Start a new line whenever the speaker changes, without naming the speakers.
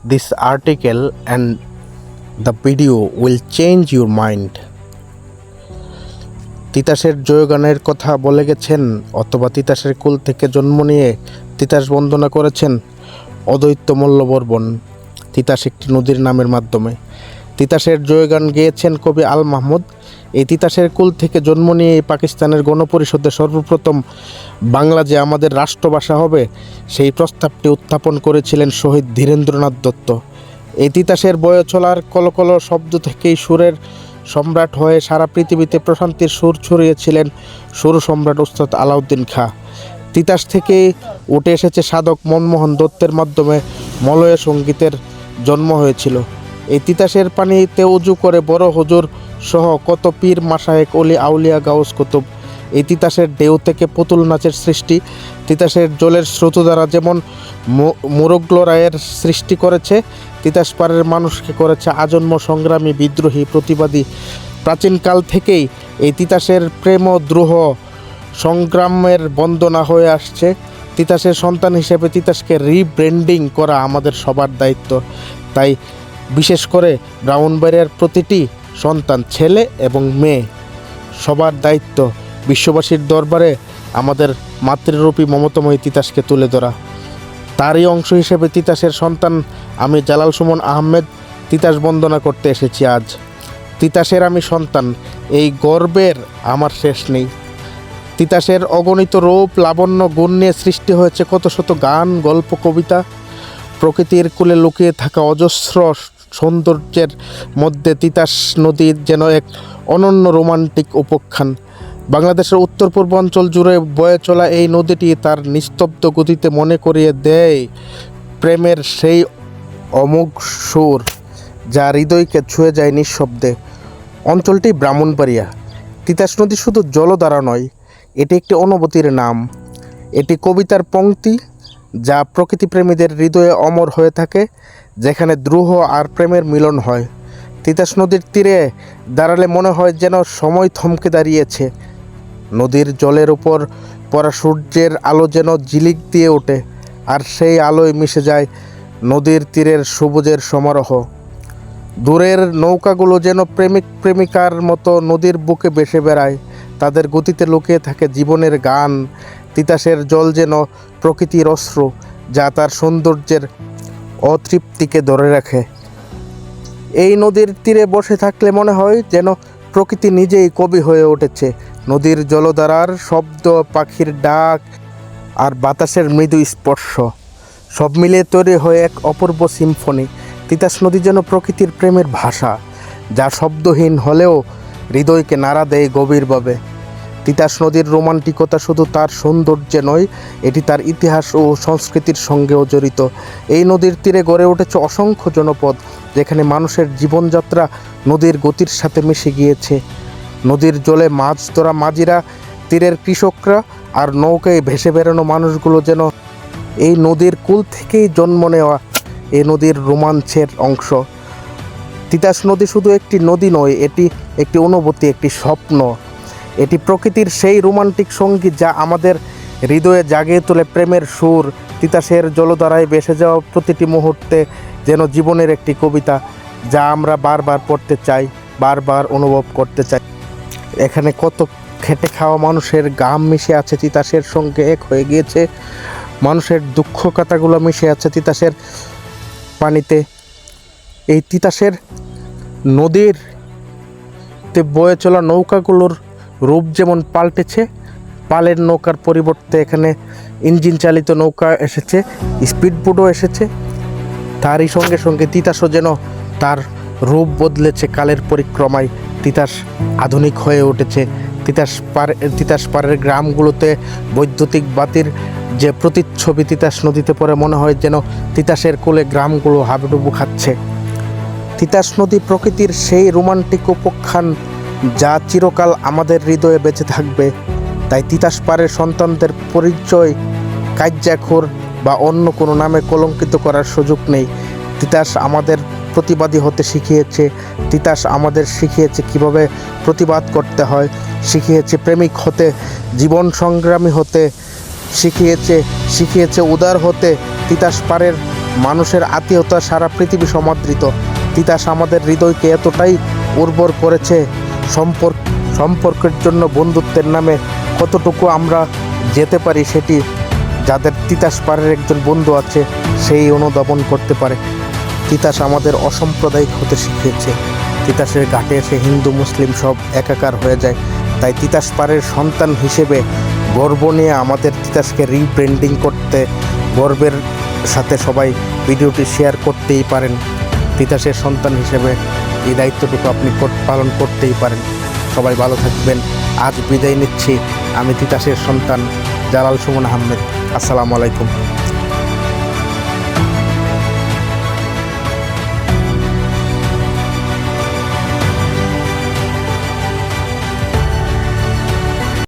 this article and the video will change your mind. তিতাসের জয়গানের কথা বলে গেছেন অথবা তিতাসের কুল থেকে জন্ম নিয়ে তিতাস বন্দনা করেছেন অদ্বৈত মল্লবর্মণ তিতাস একটি নদীর নামের মাধ্যমে। তিতাসের জয়গান গেয়েছেন কবি আল মাহমুদ। এই তিতাসের কুল থেকে জন্ম নিয়ে পাকিস্তানের গণপরিষদে সর্বপ্রথম বাংলা যে আমাদের রাষ্ট্রভাষা হবে সেই প্রস্তাবটি উত্থাপন করেছিলেন শহীদ ধীরেন্দ্রনাথ দত্ত। এই তিতাসের বয়ে চলার কলকল শব্দ থেকেই সুরের সম্রাট হয়ে সারা পৃথিবীতে প্রশান্তির সুর ছড়িয়েছিলেন সুর সম্রাট উস্তাদ আলাউদ্দিন খাঁ। তিতাস থেকেই উঠে এসেছে সাধক মনমোহন দত্তের মাধ্যমে মলয় সঙ্গীতের জন্ম হয়েছিল। এই তিতাসের পানিতে উজু করে বড় হুজুর সহ কত পীর মাশায়েখ অলি আউলিয়া গাউস কুতুব। এই তিতাসের ঢেউ থেকে পুতুল নাচের সৃষ্টি। তিতাসের জলের স্রোত দ্বারা যেমন মুরগলরায়ের সৃষ্টি করেছে, তিতাস পাড়ের মানুষকে করেছে আজন্ম সংগ্রামী, বিদ্রোহী, প্রতিবাদী। প্রাচীনকাল থেকেই এই তিতাসের প্রেম ও দ্রোহ সংগ্রামের বন্দনা হয়ে আসছে। তিতাসের সন্তান হিসেবে তিতাসকে রিব্র্যান্ডিং করা আমাদের সবার দায়িত্ব। তাই বিশেষ করে ব্রাহ্মণবাড়িয়ার প্রতিটি সন্তান, ছেলে এবং মেয়ে, সবার দায়িত্ব বিশ্ববাসীর দরবারে আমাদের মাতৃরূপী মমতাময়ী তিতাসকে তুলে ধরা। তারই অংশ হিসেবে তিতাসের সন্তান আমি জালাল সুমন আহমেদ তিতাস বন্দনা করতে এসেছি আজ। তিতাসের আমি সন্তান, এই গর্বের আমার শেষ নেই। তিতাসের অগণিত রূপ, লাবণ্য, গুণ নিয়ে সৃষ্টি হয়েছে কত শত গান, গল্প, কবিতা। প্রকৃতির কোলে লুকিয়ে থাকা অজস্র সৌন্দর্যের মধ্যে তিতাস নদী যেন এক অনন্য রোমান্টিক উপাখ্যান। বাংলাদেশের উত্তর পূর্বাঞ্চল জুড়ে বয়ে চলা এই নদীটি তার নিস্তব্ধ গতিতে মনে করিয়ে দেয় প্রেমের সেই অমোঘ সুর যা হৃদয়কে ছুঁয়ে যায় নিঃশব্দে। অঞ্চলটি ব্রাহ্মণবাড়িয়া। তিতাস নদী শুধু জলধারা নয়, এটি একটি অনুভূতির নাম। এটি কবিতার পংক্তি যা প্রকৃতিপ্রেমীদের হৃদয়ে অমর হয়ে থাকে, যেখানে দ্রোহ আর প্রেমের মিলন হয়। তিতাস নদীর তীরে দাঁড়ালে মনে হয় যেন সময় থমকে দাঁড়িয়েছে। নদীর জলের উপর পড়া সূর্যের আলো যেন ঝিলিক দিয়ে ওঠে, আর সেই আলোয় মিশে যায় নদীর তীরের সবুজের সমারোহ। দূরের নৌকাগুলো যেন প্রেমিক প্রেমিকার মতো নদীর বুকে ভেসে বেড়ায়, তাদের গতিতে লুকিয়ে থাকে জীবনের গান। তিতাসের জল যেন প্রকৃতির অশ্রু, যা তার সৌন্দর্যের অতৃপ্তিকে ধরে রাখে। এই নদীর তীরে বসে থাকলে মনে হয় যেন প্রকৃতি নিজেই কবি হয়ে উঠেছে। নদীর জলধারার শব্দ, পাখির ডাক আর বাতাসের মৃদু স্পর্শ সব মিলিয়ে তৈরি হয়ে এক অপূর্ব সিম্ফনি। তিতাস নদী যেন প্রকৃতির প্রেমের ভাষা, যা শব্দহীন হলেও হৃদয়কে নাড়া দেয় গভীরভাবে। তিতাস নদীর রোমান্টিকতা শুধু তার সৌন্দর্যে নয়, এটি তার ইতিহাস ও সংস্কৃতির সঙ্গেও জড়িত। এই নদীর তীরে গড়ে উঠেছে অসংখ্য জনপদ, যেখানে মানুষের জীবনযাত্রা নদীর গতির সাথে মিশে গিয়েছে। নদীর জলে মাছ ধরা মাঝিরা, তীরের কৃষকরা আর নৌকায় ভেসে বেড়ানো মানুষগুলো যেন এই নদীর কুল থেকেই জন্ম নেওয়া এই নদীর রোমাঞ্চের অংশ। তিতাস নদী শুধু একটি নদী নয়, এটি একটি অনুভূতি, একটি স্বপ্ন। এটি প্রকৃতির সেই রোমান্টিক সঙ্গীত যা আমাদের হৃদয়ে জাগিয়ে তোলে প্রেমের সুর। তিতাসের জলধারায় ভেসে যাওয়া প্রতিটি মুহূর্তে যেন জীবনের একটি কবিতা, যা আমরা বারবার পড়তে চাই, বারবার অনুভব করতে চাই। এখানে কত খেটে খাওয়া মানুষের গাম মিশে আছে তিতাসের সঙ্গে, এক হয়ে গিয়েছে। মানুষের দুঃখ কথাগুলো মিশে আছে তিতাসের পানিতে। এই তিতাসের নদীর বয়ে চলা নৌকাগুলোর রূপ যেমন পাল্টেছে, পালের নৌকার পরিবর্তে এখানে ইঞ্জিন চালিত নৌকা এসেছে, স্পিডবোটও এসেছে। তারই সঙ্গে সঙ্গে তিতাসও যেন তার রূপ বদলেছে কালের পরিক্রমায়। তিতাস আধুনিক হয়ে উঠেছে। তিতাস পাড়ের গ্রামগুলোতে বৈদ্যুতিক বাতির যে প্রতিচ্ছবি তিতাস নদীতে পড়ে মনে হয় যেন তিতাসের কোলে গ্রামগুলো হাবুডুবু খাচ্ছে। তিতাস নদী প্রকৃতির সেই রোমান্টিক উপাখ্যান যা চিরকাল আমাদের হৃদয়ে বেঁচে থাকবে। তাই তিতাস পাড়ের সন্তানদের পরিচয় কাজ্যাখোর বা অন্য কোনো নামে কলঙ্কিত করার সুযোগ নেই। তিতাস আমাদের প্রতিবাদী হতে শিখিয়েছে। তিতাস আমাদের শিখিয়েছে কিভাবে প্রতিবাদ করতে হয়, শিখিয়েছে প্রেমিক হতে, জীবন সংগ্রামী হতে, শিখিয়েছে উদার হতে। তিতাস পাড়ের মানুষের আত্মীয়তা সারা পৃথিবী সমাদৃত। তিতাস আমাদের হৃদয়কে এতটাই উর্বর করেছে, সম্পর্কের জন্য বন্ধুত্বের নামে কতটুকু আমরা যেতে পারি সেটি যাদের তিতাস পাড়ের একজন বন্ধু আছে সেই অনুধাবন করতে পারে। তিতাস আমাদের অসাম্প্রদায়িক হতে শিখিয়েছে। তিতাসের ঘাটে এসে হিন্দু মুসলিম সব একাকার হয়ে যায়। তাই তিতাস পাড়ের সন্তান হিসেবে গর্ব নিয়ে আমাদের তিতাসকে রিব্র্যান্ডিং করতে গর্বের সাথে সবাই ভিডিওটি শেয়ার করতেই পারেন। তিতাসের সন্তান হিসেবে এই দায়িত্বটুকু আপনি পালন করতেই পারেন। সবাই ভালো থাকবেন। আজ বিদায় নিচ্ছি। আমি তিতাসের সন্তান জালাল সুমন আহমেদ। আসসালামু আলাইকুম।